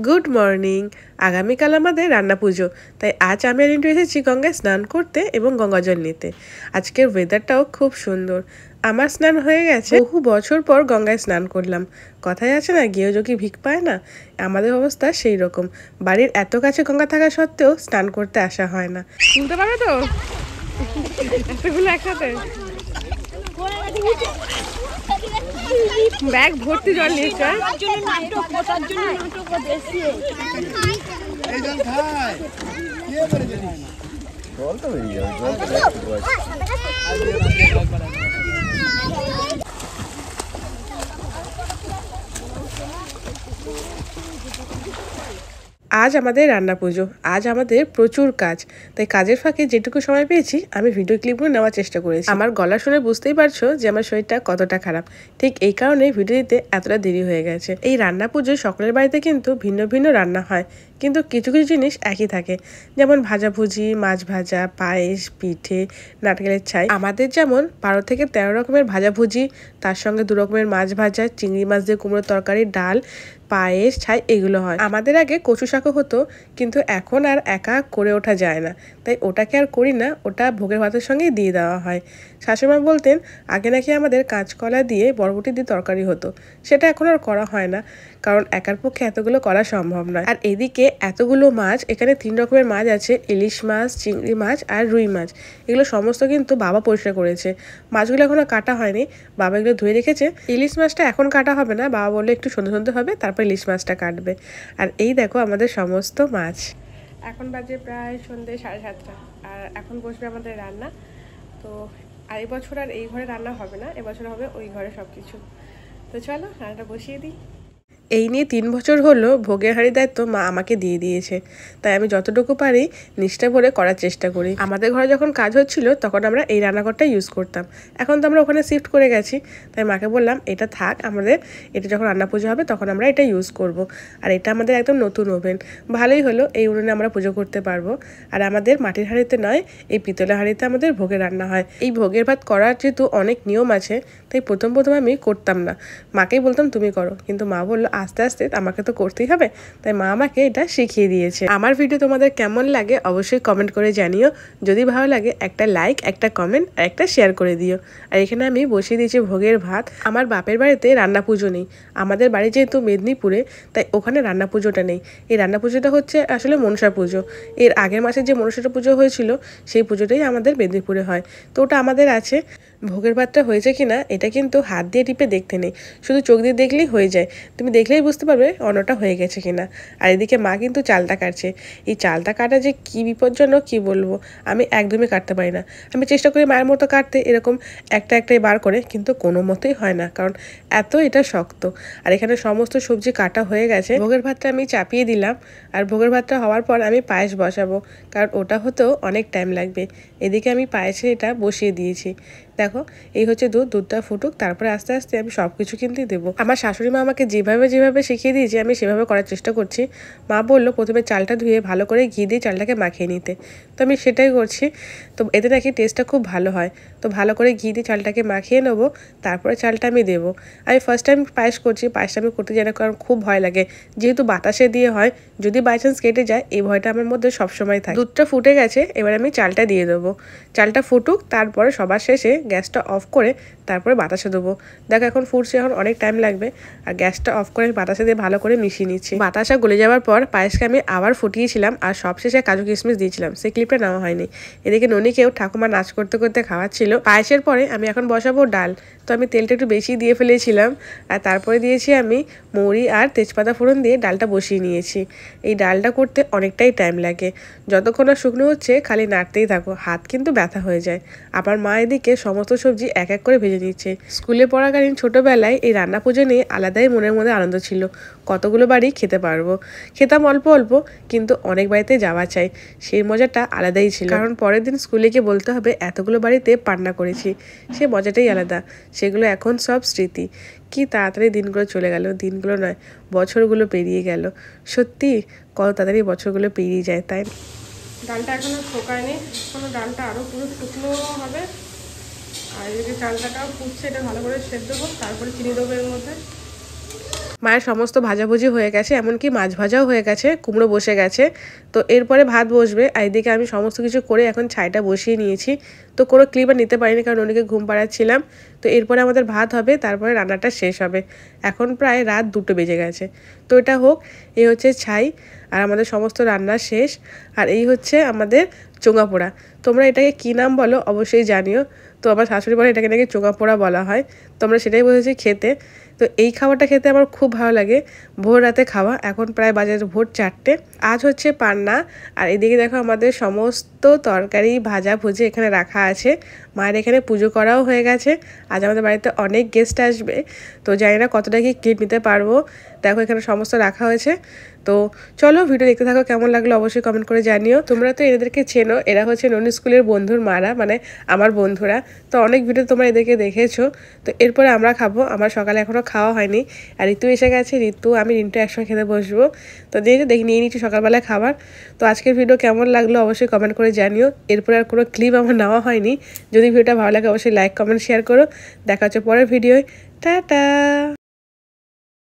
Good morning. আগামীকাল আমাদের রান্না পুজো, তাই আজ আমি আর রিন্টু এসেছি গঙ্গায় স্নান করতে এবং গঙ্গা জল নিতে। আজকের ওয়েদারটাও খুব সুন্দর। আমার স্নান হয়ে গেছে, বহু বছর পর গঙ্গায় স্নান করলাম। কথায় আছে না, গেও যোগী ভিক পায় না। আমাদের অবস্থা সেই রকম। বাড়ির এত কাছে গঙ্গা থাকা সত্ত্বেও স্নান করতে আসা হয় না। শুনতে পাবে তো এতগুলো একসাথে, ব্যাগ ভর্তি জল নিয়েছে। আজ আমাদের রান্না পুজো, আজ আমাদের প্রচুর কাজ, তাই কাজের ফাঁকে যেটুকু সময় পেয়েছি আমি ভিডিও ক্লিপগুলো নেওয়ার চেষ্টা করেছি। আমার গলা শুনে বুঝতেই পারছো যে আমার শরীরটা কতটা খারাপ। ঠিক এই কারণে ভিডিও দিতে এতটা দেরি হয়ে গেছে। এই রান্না পুজোয় সকলের বাড়িতে কিন্তু ভিন্ন ভিন্ন রান্না হয়, কিন্তু কিছু কিছু জিনিস একই থাকে, যেমন ভাজাভুজি, মাছ ভাজা, পায়েস, পিঠে, নারকেলের ছাই। আমাদের যেমন 12 থেকে 13 রকমের ভাজাভুজি, তার সঙ্গে 2 রকমের মাছ ভাজা, চিংড়ি মাছ দিয়ে কুমড়োর তরকারি, ডাল, পায়েস, ছাই এগুলো হয়। আমাদের আগে কচু শাকও হতো, কিন্তু এখন আর একা করে ওঠা যায় না, তাই ওটাকে আর করি না, ওটা ভোগের ভাতের সঙ্গেই দিয়ে দেওয়া হয়। শাশুড়িমা বলতেন আগে নাকি আমাদের কাঁচকলা দিয়ে বরবটি দিয়ে তরকারি হতো, সেটা এখন আর করা হয় না, কারণ একার পক্ষে এতগুলো করা সম্ভব নয়। আর এদিকে এতগুলো মাছ, এখানে 3 রকমের মাছ আছে, ইলিশ মাছ, চিংড়ি মাছ আর রুই মাছ। এগুলো সমস্ত কিন্তু বাবা পরিষ্কার করেছে। মাছগুলো এখনো কাটা হয়নি, বাবা এগুলো ধুয়ে রেখেছে। ইলিশ মাছটা এখন কাটা হবে না, বাবা বললে একটু সন্ধে সন্ধে হবে, তারপর ইলিশ মাছটা কাটবে। আর এই দেখো আমাদের সমস্ত মাছ। এখন বাজে প্রায় সন্ধ্যে 7:30, আর এখন বসবে আমাদের রান্না। তো আর এবছর আর এই ঘরে রান্না হবে না, এবছর হবে ওই ঘরে সব কিছু। তো চলো রান্নাটা বসিয়ে দিই। এই নিয়ে 3 বছর হলো ভোগের হাঁড়ির দায়িত্ব মা আমাকে দিয়ে দিয়েছে, তাই আমি যতটুকু পারি নিষ্ঠা ভরে করার চেষ্টা করি। আমাদের ঘরে যখন কাজ হচ্ছিল তখন আমরা এই রান্নাঘরটা ইউজ করতাম, এখন তো আমরা ওখানে শিফট করে গেছি, তাই মাকে বললাম এটা থাক, আমাদের এটা যখন রান্না পুজো হবে তখন আমরা এটা ইউজ করব। আর এটা আমাদের একদম নতুন ওভেন, ভালোই হলো, এই উনুনে আমরা পুজো করতে পারবো। আর আমাদের মাটির হাঁড়িতে নয়, এই পিতলের হাঁড়িতে আমাদের ভোগের রান্না হয়। এই ভোগের ভাত করার যেহেতু অনেক নিয়ম আছে, তাই প্রথম আমি করতাম না, মাকেই বলতাম তুমি করো, কিন্তু মা বললো আস্তে আস্তে আমাকে তো করতেই হবে, তাই মা আমাকে এটা শিখিয়ে দিয়েছে। আমার ভিডিও তোমাদের কেমন লাগে অবশ্যই কমেন্ট করে জানিও। যদি ভালো লাগে একটা লাইক, একটা কমেন্ট আর একটা শেয়ার করে দিও। আর এখানে আমি বসিয়ে দিয়েছি ভোগের ভাত। আমার বাপের বাড়িতে রান্না পুজো নেই, আমাদের বাড়ি যেহেতু মেদিনীপুরে, তাই ওখানে রান্না পুজোটা নেই। এই রান্না পুজোটা হচ্ছে আসলে মনসা পুজো। এর আগের মাসে যে মনসা পুজো হয়েছিল সেই পুজোটাই আমাদের মেদিনীপুরে হয়, তো ওটা আমাদের আছে। ভোগের ভাতটা হয়েছে কিনা এটা কিন্তু হাত দিয়ে টিপে দেখতে নেই, শুধু চোখ দিয়ে দেখলেই হয়ে যায়, তুমি দেখলেই বুঝতে পারবে অন্নটা হয়ে গেছে কিনা। আর এদিকে মা কিন্তু চালটা কাটছে। এই চালটা কাটা যে কি বিপজ্জনক কি বলবো, আমি একদমই কাটতে পারি না। আমি চেষ্টা করি মায়ের মতো কাটতে, এরকম একটাই বার করে, কিন্তু কোনো মতেই হয় না, কারণ এত এটা শক্ত। আর এখানে সমস্ত সবজি কাটা হয়ে গেছে, ভোগের ভাতটা আমি চাপিয়ে দিলাম। আর ভোগের ভাতটা হওয়ার পর আমি পায়েস বসাবো, কারণ ওটা হতেও অনেক টাইম লাগবে। এদিকে আমি পায়েসে এটা বসিয়ে দিয়েছি। দেখো এই হচ্ছে দুধটা ফুটুক, তারপরে আস্তে আস্তে আমি সব কিছু কিন্তু দেবো। আমার শাশুড়ি মা আমাকে যেভাবে শিখিয়ে দিয়েছে আমি সেভাবে করার চেষ্টা করছি। মা বললো প্রথমে চালটা ধুয়ে ভালো করে ঘি দিয়ে চালটাকে মাখিয়ে নিতে, তো আমি সেটাই করছি। তো এতে নাকি টেস্টটা খুব ভালো হয়, তো ভালো করে ঘি দিয়ে চালটাকে মাখিয়ে নেবো, তারপরে চালটা আমি দেবো। আমি ফার্স্ট টাইম পায়েস করছি, পায়েসটা আমি করতে জানি, কারণ খুব ভয় লাগে, যেহেতু বাতাসে দিয়ে হয়, যদি বাই চান্স কেটে যায় এই ভয়টা আমার মধ্যে সবসময় থাকে। দুধটা ফুটে গেছে, এবার আমি চালটা দিয়ে দেবো। চালটা ফুটুক, তারপরে সবার শেষে গ্যাসটা অফ করে তারপরে বাতাসে দেবো। দেখো এখন ফুটছে, এখন অনেক টাইম লাগবে। আর গ্যাসটা অফ করে বাতাসে দিয়ে ভালো করে মিশিয়ে নিচ্ছি। বাতাসা গলে যাওয়ার পর পায়েসকে আমি আবার ফুটিয়েছিলাম, আর সবশেষে কাজু কিশমিশ দিয়েছিলাম, সেই ক্লিপটা নেওয়া হয়নি। এদিকে ননিকেও ঠাকুমা নাচ করতে করতে খাওয়াচ্ছিল। পায়েসের পরে আমি এখন বসাবো ডাল, তো আমি তেলটা একটু বেশি দিয়ে ফেলেছিলাম, আর তারপরে দিয়েছি আমি মৌরি আর তেজপাতা ফোড়ন দিয়ে ডালটা বসিয়ে নিয়েছি। এই ডালটা করতে অনেকটাই টাইম লাগে, যতক্ষণ না শুকনো হচ্ছে খালি নাড়তেই থাকো, হাত কিন্তু ব্যথা হয়ে যায়। আমার মা এদিকে সমস্ত সবজি এক এক করে ভেজে নিচ্ছে। স্কুলে পড়াকালীন ছোটবেলায় এই রান্না পুজো নিয়ে আলাদাই মনের মধ্যে আনন্দ ছিল, কতগুলো বাড়ি খেতে পারবো। খেতাম অল্প অল্প, কিন্তু অনেক বাড়িতে যাওয়া চাই, সেই মজাটা আলাদাই ছিল, কারণ পরের দিন স্কুলে গিয়ে বলতে হবে এতগুলো বাড়িতে রান্না করেছি, সে মজাটাই আলাদা। সেগুলো এখন সব স্মৃতি। কি তাড়াতাড়ি দিনগুলো চলে গেল, দিনগুলো নয় বছরগুলো পেরিয়ে গেল। সত্যি কত তাড়াতাড়ি বছরগুলো পেরিয়ে যায়, তাই ডালটা এখনো শোকায়নি, এখনো ডালটা আরও পুরো শুকনো হবে। আর এদিকে চালটাটাও ফুটছে, এটা ভালো করে সেদ্ধ দেবো, তারপরে চিনি দেবো এর মধ্যে। মায়ের সমস্ত ভাজাভুজি হয়ে গেছে, এমনকি মাছ ভাজাও হয়ে গেছে, কুমড়ো বসে গেছে। তো এরপরে ভাত বসবে। আর এদিকে আমি সমস্ত কিছু করে এখন ছাইটা বসিয়ে নিয়েছি। তো কোনো ক্লিপ আর নিতে পারিনি, কারণ ওদিকে ঘুম পাড়াচ্ছিলাম। তো এরপরে আমাদের ভাত হবে, তারপরে রান্নাটা শেষ হবে। এখন প্রায় রাত 2টো বেজে গেছে। তো এটা হোক। এই হচ্ছে ছাই, আর আমাদের সমস্ত রান্না শেষ। আর এই হচ্ছে আমাদের চোঙা পোড়া। তোমরা এটাকে কী নাম বলো অবশ্যই জানিও। তো আমার শাশুড়ি বলে এটাকে নাকি চোঙা পোড়া বলা হয়। তো আমরা সেটাই বলেছি খেতে। তো এই খাবারটা খেতে আমার খুব ভালো লাগে। ভোর রাতে খাওয়া, এখন প্রায় বাজে ভোর 4টে। আজ হচ্ছে পান্না। আর এদিকে দেখো আমাদের সমস্ত তরকারি ভাজা ভুজি এখানে রাখা আছে। মায়ের এখানে পুজো করাও হয়ে গেছে। আজ আমাদের বাড়িতে অনেক গেস্ট আসবে। তো জানি না কতটা কি ক্লিপ নিতে পারবো। দেখো এখানে সমস্ত রাখা হয়েছে। তো চলো ভিডিও দেখতে থাকো, কেমন লাগলো অবশ্যই কমেন্ট করে জানিও। তোমরা তো এদেরকে চেনো, এরা হচ্ছে ননি স্কুলের বন্ধুর মারা, মানে আমার বন্ধুরা। তো অনেক ভিডিও তোমরা এদেরকে দেখেছো। তো এরপরে আমরা খাবো। আমার সকালে এখনও খাওয়া হয়নি। আর ঋতু এসে গেছে, ঋতু আমি রিন্টু একসঙ্গে খেতে বসবো। তো দেখি নিয়ে নিচ্ছি সকালবেলায় খাবার। তো আজকের ভিডিও কেমন লাগলো অবশ্যই কমেন্ট করে জানিও। এরপরে আর কোনো ক্লিপ আমার নেওয়া হয়নি। যদি ভিডিওটা ভালো লাগে অবশ্যই লাইক কমেন্ট শেয়ার করো। দেখা হচ্ছে পরের ভিডিওয়। টাটা।